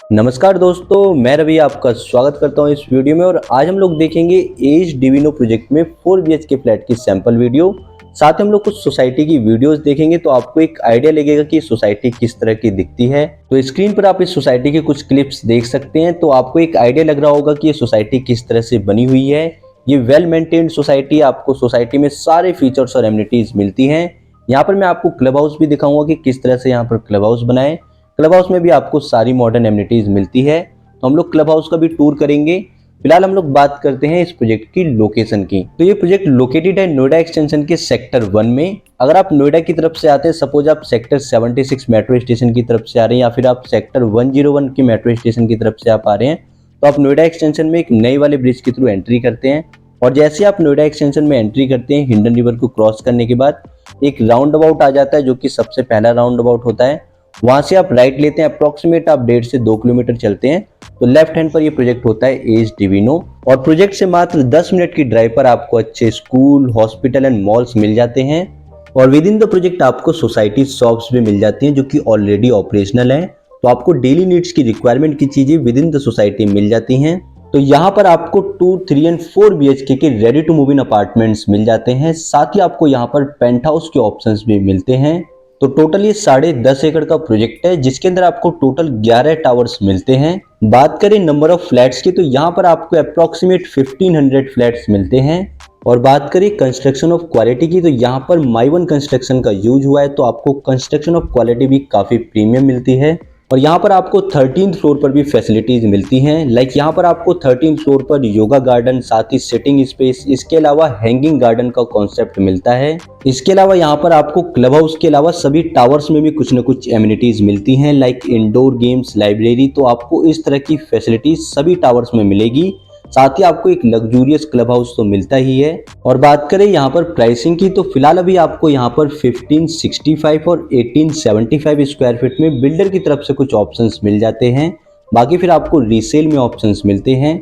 नमस्कार दोस्तों, मैं रवि आपका स्वागत करता हूं इस वीडियो में। और आज हम लोग देखेंगे एज डिविनो प्रोजेक्ट में 4 BHK फ्लैट की सैंपल वीडियो। साथ ही हम लोग कुछ सोसाइटी की वीडियोस देखेंगे तो आपको एक आइडिया लगेगा कि सोसाइटी किस तरह की दिखती है। तो स्क्रीन पर आप इस सोसाइटी के कुछ क्लिप्स देख सकते हैं, तो आपको एक आइडिया लग रहा होगा कि ये सोसाइटी किस तरह से बनी हुई है। ये वेल मेंटेन्ड सोसाइटी, आपको सोसाइटी में सारे फीचर्स और एमिनिटीज मिलती हैं। यहाँ पर मैं आपको क्लब हाउस भी दिखाऊंगा कि किस तरह से यहाँ पर क्लब हाउस बनाए। क्लब हाउस में भी आपको सारी मॉडर्न एमिनिटीज मिलती है, तो हम लोग क्लब हाउस का भी टूर करेंगे। फिलहाल हम लोग बात करते हैं इस प्रोजेक्ट की लोकेशन की। तो ये प्रोजेक्ट लोकेटेड है नोएडा एक्सटेंशन के सेक्टर 1 में। अगर आप नोएडा की तरफ से आते हैं, सपोज आप सेक्टर 76 मेट्रो स्टेशन की तरफ से आ रहे हैं या फिर आप सेक्टर 101 की मेट्रो स्टेशन की तरफ से आप आ रहे हैं, तो आप नोएडा एक्सटेंशन में एक नए वाले ब्रिज के थ्रू एंट्री करते हैं। और जैसे आप नोएडा एक्सटेंशन में एंट्री करते हैं, हिंडन रिवर को क्रॉस करने के बाद एक राउंड अबाउट आ जाता है, जो कि सबसे पहला राउंड अबाउट होता है। वहां से आप राइट लेते हैं, अप्रोक्सीमेट आप 1.5 से 2 किलोमीटर चलते हैं तो लेफ्ट हैंड पर ये प्रोजेक्ट होता है एज डिविनो। और प्रोजेक्ट से मात्र 10 मिनट की ड्राइव पर आपको अच्छे स्कूल, हॉस्पिटल एंड मॉल्स मिल जाते हैं। और विद इन द प्रोजेक्ट आपको सोसाइटी शॉप्स भी मिल जाती हैं जो कि ऑलरेडी ऑपरेशनल है। तो आपको डेली नीड्स की रिक्वायरमेंट की चीजें विद इन द सोसाइटी मिल जाती हैं। तो यहाँ पर आपको 2, 3 एंड 4 BHK के ready to move in apartments मिल जाते हैं। साथ ही आपको यहाँ पर पेंट हाउस के ऑप्शंस भी मिलते हैं। तो टोटल ये 10.5 एकड़ का प्रोजेक्ट है, जिसके अंदर आपको टोटल 11 टावर्स मिलते हैं। बात करें नंबर ऑफ फ्लैट्स की, तो यहाँ पर आपको अप्रोक्सीमेट 1500 फ्लैट्स मिलते हैं। और बात करें कंस्ट्रक्शन ऑफ क्वालिटी की, तो यहाँ पर माई1 कंस्ट्रक्शन का यूज हुआ है, तो आपको कंस्ट्रक्शन ऑफ क्वालिटी भी काफी प्रीमियम मिलती है। और यहाँ पर आपको 13th फ्लोर पर भी फैसिलिटीज मिलती हैं। लाइक यहाँ पर आपको 13th फ्लोर पर योगा गार्डन, साथ ही सिटिंग स्पेस, इसके अलावा हैंगिंग गार्डन का कॉन्सेप्ट मिलता है। इसके अलावा यहाँ पर आपको क्लब हाउस के अलावा सभी टावर्स में भी कुछ न कुछ एमिनिटीज मिलती हैं, लाइक इंडोर गेम्स, लाइब्रेरी। तो आपको इस तरह की फैसिलिटीज सभी टावर्स में मिलेगी। साथ ही आपको एक लग्जूरियस क्लब हाउस तो मिलता ही है। और बात करें यहाँ पर प्राइसिंग की, तो फिलहाल अभी आपको यहाँ पर 1565 और 1875 स्क्वायर फीट में बिल्डर की तरफ से कुछ ऑप्शंस मिल जाते हैं। बाकी फिर आपको रीसेल में ऑप्शंस मिलते हैं।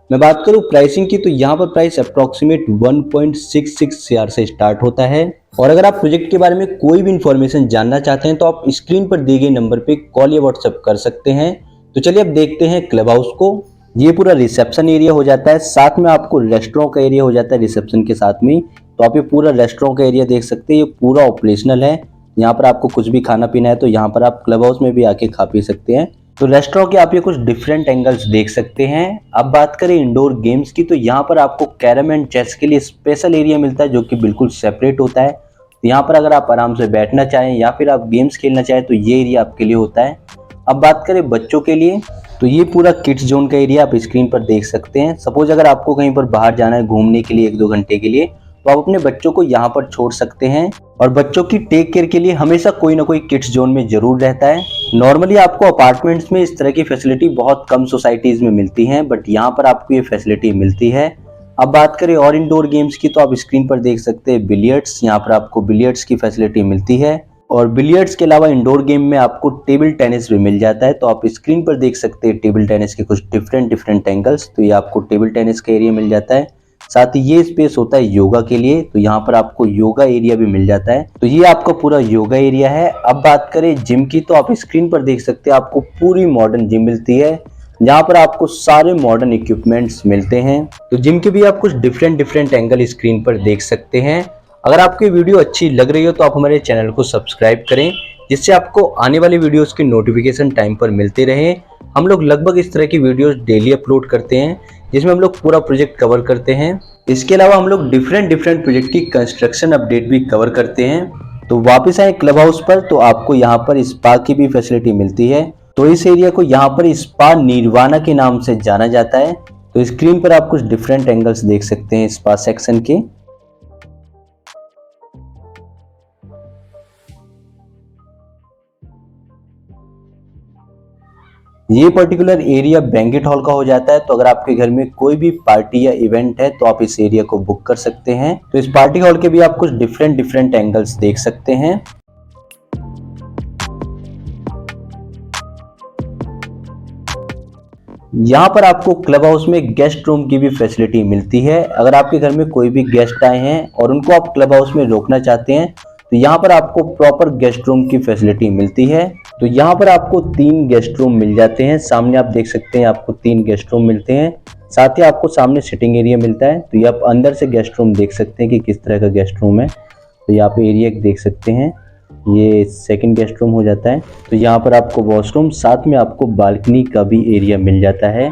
मैं बात करूँ प्राइसिंग की, तो यहाँ पर प्राइस अप्रोक्सीमेट 1.66 CR से स्टार्ट होता है। और अगर आप प्रोजेक्ट के बारे में कोई भी इंफॉर्मेशन जानना चाहते हैं तो आप स्क्रीन पर दिए गए नंबर पे कॉल या व्हाट्सएप कर सकते हैं। तो चलिए अब देखते हैं क्लब हाउस को। ये पूरा रिसेप्शन एरिया हो जाता है, साथ में आपको रेस्टोरेंट का एरिया हो जाता है रिसेप्शन के साथ में। तो आप ये पूरा रेस्टोरेंट का एरिया देख सकते हैं, ये पूरा ऑपरेशनल है। यहाँ पर आपको कुछ भी खाना पीना है तो यहाँ पर आप क्लब हाउस में भी आके खा पी सकते हैं। तो रेस्टोरेंट के आप ये कुछ डिफरेंट एंगल्स देख सकते हैं। अब बात करें इंडोर गेम्स की, तो यहाँ पर आपको कैरम एंड चेस के लिए स्पेशल एरिया मिलता है, जो कि बिल्कुल सेपरेट होता है। तो यहाँ पर अगर आप आराम से बैठना चाहें या फिर आप गेम्स खेलना चाहें तो ये एरिया आपके लिए होता है। अब बात करें बच्चों के लिए, तो ये पूरा किड्स जोन का एरिया आप स्क्रीन पर देख सकते हैं। सपोज अगर आपको कहीं पर बाहर जाना है घूमने के लिए 1-2 घंटे के लिए, तो आप अपने बच्चों को यहाँ पर छोड़ सकते हैं। और बच्चों की टेक केयर के लिए हमेशा कोई ना कोई किड्स जोन में जरूर रहता है। नॉर्मली आपको अपार्टमेंट्स में इस तरह की फैसिलिटी बहुत कम सोसाइटीज में मिलती है, बट यहाँ पर आपको ये फैसिलिटी मिलती है। अब बात करें और इंडोर गेम्स की, तो आप स्क्रीन पर देख सकते हैं बिलियर्ड्स। यहाँ पर आपको बिलियर्ड्स की फैसिलिटी मिलती है। और बिलियर्ड्स के अलावा इंडोर गेम में आपको टेबल टेनिस भी मिल जाता है। तो आप स्क्रीन पर देख सकते हैं टेबल टेनिस के कुछ डिफरेंट एंगल्स। तो ये आपको टेबल टेनिस का एरिया मिल जाता है। साथ ही ये स्पेस होता है योगा के लिए, तो यहाँ पर आपको योगा एरिया भी मिल जाता है। तो ये आपका पूरा योगा एरिया है। अब बात करें जिम की, तो आप स्क्रीन पर देख सकते हैं आपको पूरी मॉडर्न जिम मिलती है, जहाँ पर आपको सारे मॉडर्न इक्विपमेंट्स मिलते हैं। तो जिम के भी आप कुछ डिफरेंट एंगल स्क्रीन पर देख सकते हैं। अगर आपको ये वीडियो अच्छी लग रही हो तो आप हमारे चैनल को सब्सक्राइब करें, जिससे आपको आने वाली वीडियोस की नोटिफिकेशन टाइम पर मिलते रहे। हम लोग लगभग इस तरह की वीडियोस डेली अपलोड करते हैं, जिसमें हम लोग पूरा प्रोजेक्ट कवर करते हैं। इसके अलावा हम लोग डिफरेंट प्रोजेक्ट की कंस्ट्रक्शन अपडेट भी कवर करते हैं। तो वापस आए क्लब हाउस पर, तो आपको यहाँ पर स्पा की भी फैसिलिटी मिलती है। तो इस एरिया को यहाँ पर स्पा निर्वाणा के नाम से जाना जाता है। तो स्क्रीन पर आप कुछ डिफरेंट एंगल्स देख सकते हैं स्पा सेक्शन के। ये पर्टिकुलर एरिया बैंकेट हॉल का हो जाता है। तो अगर आपके घर में कोई भी पार्टी या इवेंट है तो आप इस एरिया को बुक कर सकते हैं। तो इस पार्टी हॉल के भी आप कुछ डिफरेंट एंगल्स देख सकते हैं। यहाँ पर आपको क्लब हाउस में गेस्ट रूम की भी फैसिलिटी मिलती है। अगर आपके घर में कोई भी गेस्ट आए हैं और उनको आप क्लब हाउस में रोकना चाहते हैं तो यहाँ पर आपको प्रॉपर गेस्ट रूम की फैसिलिटी मिलती है। तो यहाँ पर आपको 3 गेस्ट रूम मिल जाते हैं। सामने आप देख सकते हैं आपको 3 गेस्ट रूम मिलते हैं, साथ ही आपको सामने सिटिंग एरिया मिलता है। तो ये आप अंदर से गेस्ट रूम देख सकते हैं कि किस तरह का गेस्ट रूम है। तो यहाँ पे एरिया देख सकते हैं, ये सेकंड गेस्ट रूम हो जाता है। तो यहाँ पर आपको वॉशरूम, साथ में आपको बालकनी का भी एरिया मिल जाता है।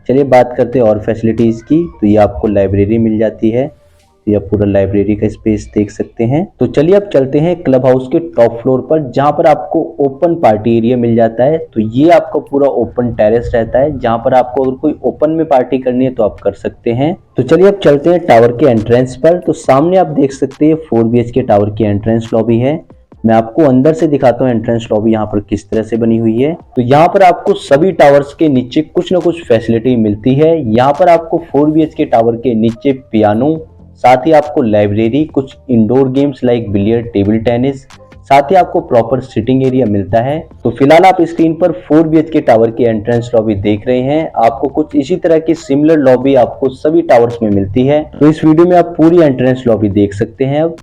चलिए बात करते हैं और फैसिलिटीज़ की। तो ये आपको लाइब्रेरी मिल जाती है, तो ये पूरा लाइब्रेरी का स्पेस देख सकते हैं। तो चलिए अब चलते हैं क्लब हाउस के टॉप फ्लोर पर, जहां पर आपको ओपन पार्टी एरिया मिल जाता है। तो ये आपका पूरा ओपन टेरेस रहता है, जहां पर आपको अगर कोई ओपन में पार्टी करनी है तो आप कर सकते हैं। तो चलिए अब चलते हैं टावर के एंट्रेंस पर। तो सामने आप देख सकते हैं 4 BHK टावर की एंट्रेंस लॉबी है। मैं आपको अंदर से दिखाता हूँ एंट्रेंस लॉबी यहाँ पर किस तरह से बनी हुई है। तो यहाँ पर आपको सभी टावर्स के नीचे कुछ ना कुछ फैसिलिटी मिलती है। यहाँ पर आपको 4 BHK टावर के नीचे पियानो, साथ ही आपको लाइब्रेरी, कुछ indoor games like billiard, table tennis, साथ ही आपको प्रॉपर सिटिंग एरिया मिलता है। तो फिलहाल आप स्क्रीन पर 4 BHK टावर की एंट्रेंस लॉबी देख रहे हैं। आपको कुछ इसी तरह की सिमिलर लॉबी आपको सभी टावर्स में मिलती है। तो इस वीडियो में आप पूरी एंट्रेंस लॉबी देख सकते हैं। अब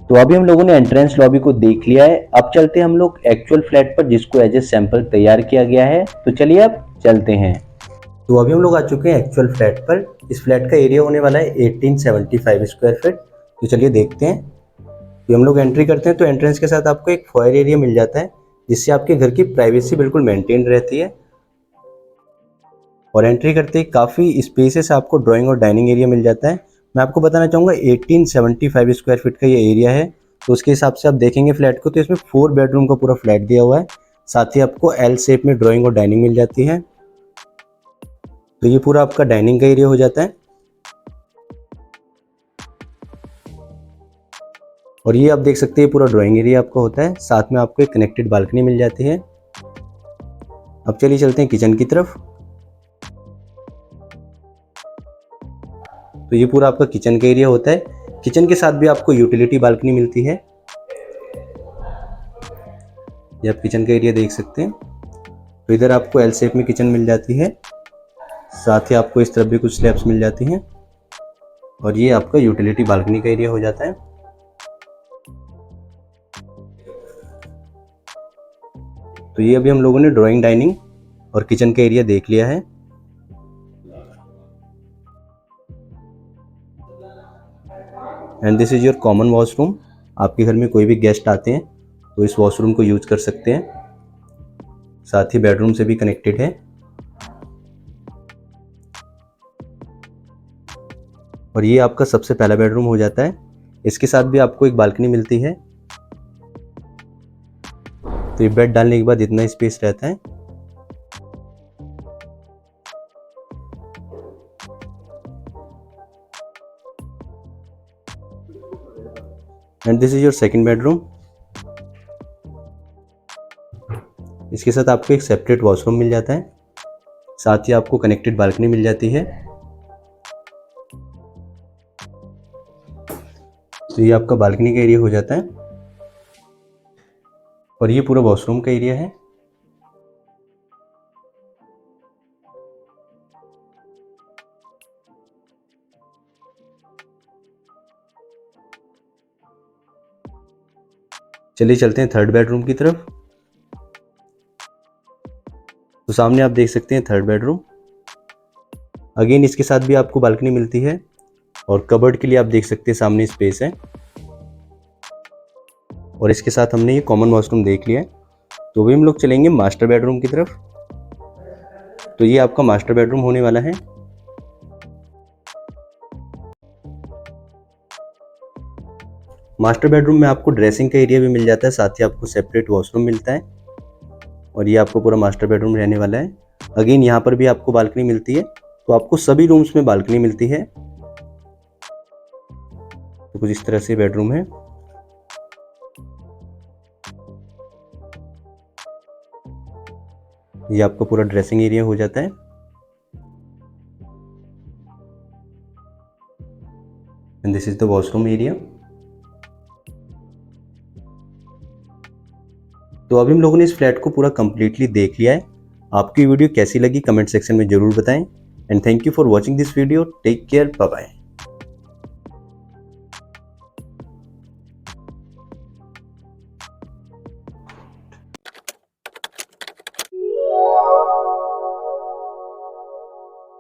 तो अभी हम लोगों ने एंट्रेंस लॉबी को देख लिया है। अब चलते हैं हम लोग एक्चुअल फ्लैट पर, जिसको एज ए सैंपल तैयार किया गया है। तो चलिए अब चलते हैं। तो अभी हम लोग आ चुके हैं एक्चुअल फ्लैट पर। इस फ्लैट का एरिया होने वाला है 1875 स्क्वायर फीट। तो चलिए देखते हैं। तो हम लोग एंट्री करते हैं तो एंट्रेंस के साथ आपको एक फॉयर एरिया मिल जाता है, जिससे आपके घर की प्राइवेसी बिल्कुल मेंटेन रहती है। और एंट्री करते ही काफ़ी स्पेसेस आपको ड्राइंग और डाइनिंग एरिया मिल जाता है। मैं आपको बताना चाहूँगा 1875 स्क्वायर फीट का ये एरिया है। तो उसके हिसाब से आप देखेंगे फ्लैट को, तो इसमें 4 बेडरूम का पूरा फ्लैट दिया हुआ है। साथ ही आपको एल शेप में ड्राइंग और डाइनिंग मिल जाती है। तो ये पूरा आपका डाइनिंग का एरिया हो जाता है। और ये आप देख सकते हैं पूरा ड्राइंग एरिया आपका होता है। साथ में आपको एक कनेक्टेड बालकनी मिल जाती है। अब चलिए चलते हैं किचन की तरफ। तो ये पूरा आपका किचन का एरिया होता है। किचन के साथ भी आपको यूटिलिटी बालकनी मिलती है। ये आप किचन का एरिया देख सकते हैं। तो इधर आपको एल शेप में किचन मिल जाती है। साथ ही आपको इस तरफ भी कुछ स्लैब्स मिल जाती हैं। और ये आपका यूटिलिटी बालकनी का एरिया हो जाता है। तो ये अभी हम लोगों ने ड्राइंग, डाइनिंग और किचन का एरिया देख लिया है। And this is your common washroom. आपके घर में कोई भी गेस्ट आते हैं तो इस वॉशरूम को यूज कर सकते हैं। साथ ही बेडरूम से भी कनेक्टेड है। और ये आपका सबसे पहला बेडरूम हो जाता है। इसके साथ भी आपको एक बालकनी मिलती है। तो ये बेड डालने के बाद इतना स्पेस रहता है। And this is your second bedroom. इसके साथ आपको एक सेपरेट वॉशरूम मिल जाता है। साथ ही आपको कनेक्टेड बालकनी मिल जाती है। तो ये आपका बालकनी का एरिया हो जाता है। और ये पूरा वॉशरूम का एरिया है। चलिए चलते हैं थर्ड बेडरूम की तरफ। तो सामने आप देख सकते हैं थर्ड बेडरूम। अगेन इसके साथ भी आपको बालकनी मिलती है। और कबर्ड के लिए आप देख सकते हैं सामने स्पेस है। और इसके साथ हमने ये कॉमन वॉशरूम देख लिया है। तो अभी हम लोग चलेंगे मास्टर बेडरूम की तरफ। तो ये आपका मास्टर बेडरूम होने वाला है। मास्टर बेडरूम में आपको ड्रेसिंग का एरिया भी मिल जाता है, साथ ही आपको सेपरेट वॉशरूम मिलता है और ये आपको पूरा मास्टर बेडरूम रहने वाला है। अगेन यहाँ पर भी आपको बालकनी मिलती है, तो आपको सभी रूम्स में बालकनी मिलती है। तो कुछ इस तरह से बेडरूम है। ये आपका पूरा ड्रेसिंग एरिया हो जाता है। And this is the washroom area. तो अभी हम लोगों ने इस फ्लैट को पूरा कंप्लीटली देख लिया है। आपकी वीडियो कैसी लगी कमेंट सेक्शन में जरूर बताएं। And thank you for watching this video. Take care, bye bye.